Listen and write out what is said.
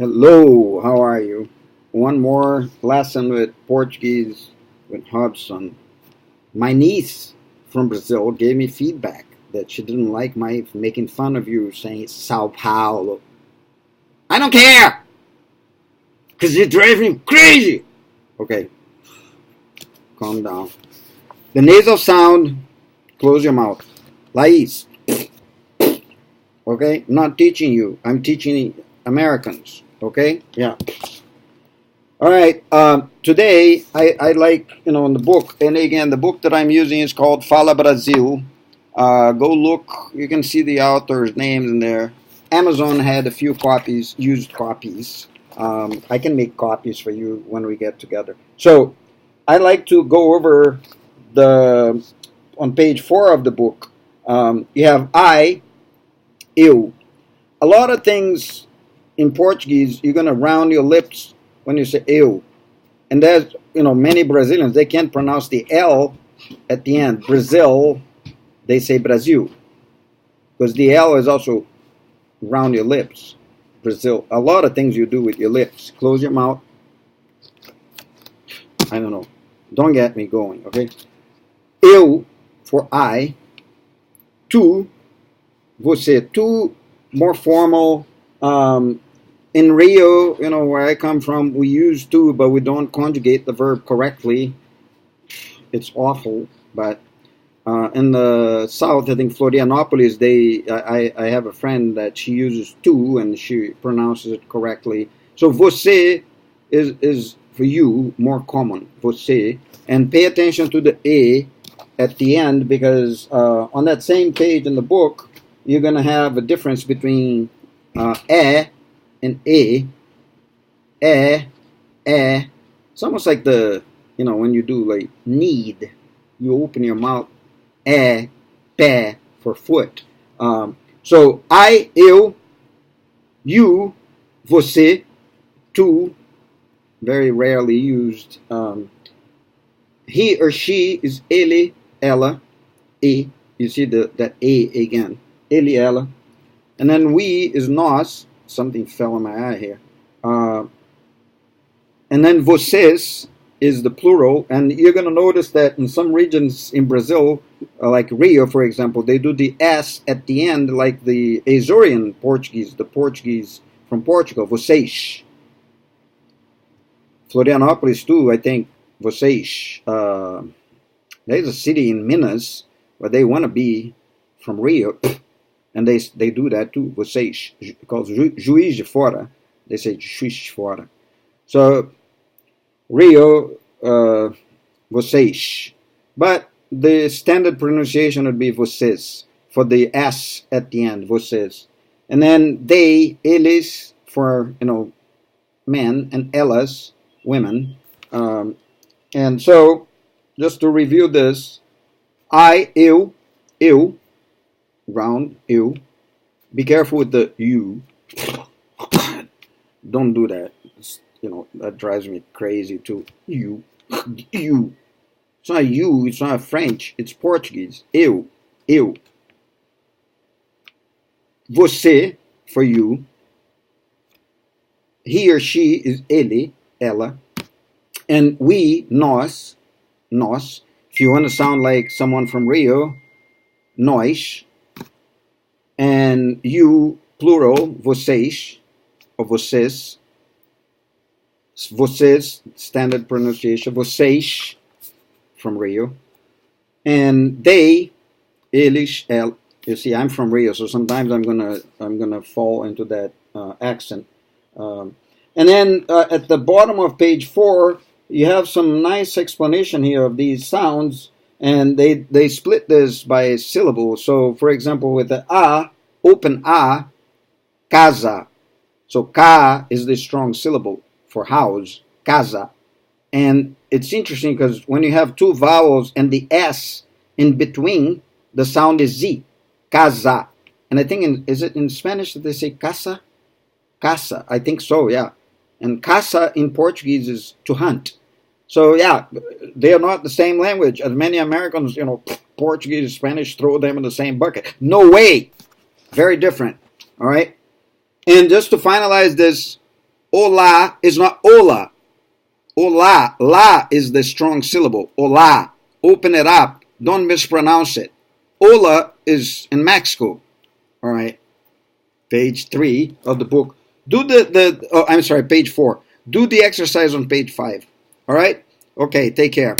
Hello, how are you? One more lesson with Portuguese with Robson. My niece from Brazil gave me feedback that she didn't like my making fun of you saying Sao Paulo. I don't care! Because you drive me crazy! Okay, calm down. The nasal sound, close your mouth. Laís. Okay, not teaching you. I'm teaching Americans. Okay? Yeah. All right. Today, I like, in the book, and again, the book that I'm using is called Fala Brasil. Go look. You can see the author's names in there. Amazon had a few copies, used copies. I can make copies for you when we get together. So, I like to go over on page 4 of the book. You have eu. A lot of things in Portuguese, you're going to round your lips when you say eu. And there's, many Brazilians, they can't pronounce the L at the end. Brazil, they say Brasil. Because the L is also round your lips. Brazil. A lot of things you do with your lips. Close your mouth. I don't know. Don't get me going, okay? Eu, for I. Tu, você. Tu, more formal. In Rio, where I come from, we use to, but we don't conjugate the verb correctly. It's awful, but in the south, I think Florianopolis, I have a friend that she uses to, and she pronounces it correctly. So você is for you more common, você, and pay attention to the e at the end, because on that same page in the book, you're going to have a difference between e and e. It's almost like when you do like need, you open your mouth, pé for foot. So I, eu, you, você, tu, very rarely used. He or she is ele, ela, e. You see that e again. Ele, ela. And then we is nós. Something fell in my eye here. And then vocês is the plural. And you're going to notice that in some regions in Brazil, like Rio, for example, they do the S at the end, like the Azorian Portuguese, the Portuguese from Portugal, vocês. Florianopolis, too, I think, vocês. There's a city in Minas where they want to be from Rio. And they do that too, vocês, because Juiz de Fora, they say Juiz de Fora. So, Rio, vocês. But the standard pronunciation would be vocês, for the S at the end, vocês. And then they, eles, for, men, and elas, women. And so, just to review this, I, eu, round, eu. Be careful with the you. Don't do that. That drives me crazy too. You. It's not you, it's not French, it's Portuguese. Eu. Você, for you. He or she is ele, ela. And we, nós. If you want to sound like someone from Rio, nós. And you, plural, vocês, or vocês. Vocês, standard pronunciation, vocês, from Rio. And they, eles, el. You see, I'm from Rio, so sometimes I'm gonna fall into that accent. And then at the bottom of page 4, you have some nice explanation here of these sounds. And they split this by syllables. So, for example, with the a, open a, casa. So, ca is the strong syllable for house, casa. And it's interesting because when you have two vowels and the S in between, the sound is Z, casa. And I think, is it in Spanish that they say casa? Casa, I think so, yeah. And casa in Portuguese is to hunt. So, yeah, they are not the same language. As many Americans, Portuguese, Spanish, throw them in the same bucket. No way. Very different. All right? And just to finalize this, Hola is not hola. Hola. La is the strong syllable. Hola. Open it up. Don't mispronounce it. Hola is in Mexico. All right. Page 3 of the book. I'm sorry, page 4. Do the exercise on page 5. All right? Okay, take care.